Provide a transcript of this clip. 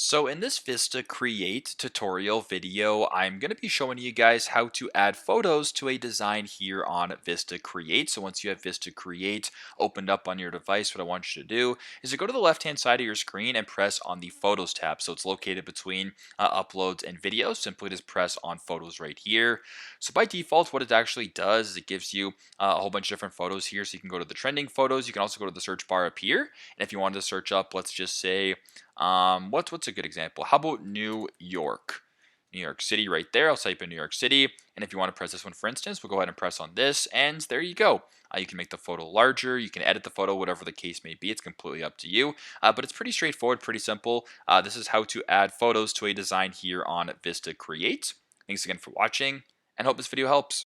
So in this VistaCreate tutorial video, I'm going to be showing you guys how to add photos to a design here on VistaCreate. So once you have VistaCreate opened up on your device, what I want you to do is to go to the left-hand side of your screen and press on the Photos tab. So it's located between Uploads and Videos. Simply just press on Photos right here. So by default, what it actually does is it gives you a whole bunch of different photos here. So you can go to the trending photos. You can also go to the search bar up here. And if you wanted to search up, let's just say, what's a good example? How about New York? New York City right there. I'll type in New York City. And if you want to press this one, for instance, we'll go ahead and press on this. And there you go. You can make the photo larger. You can edit the photo, whatever the case may be. It's completely up to you. But it's pretty straightforward, pretty simple. This is how to add photos to a design here on VistaCreate. Thanks again for watching and hope this video helps.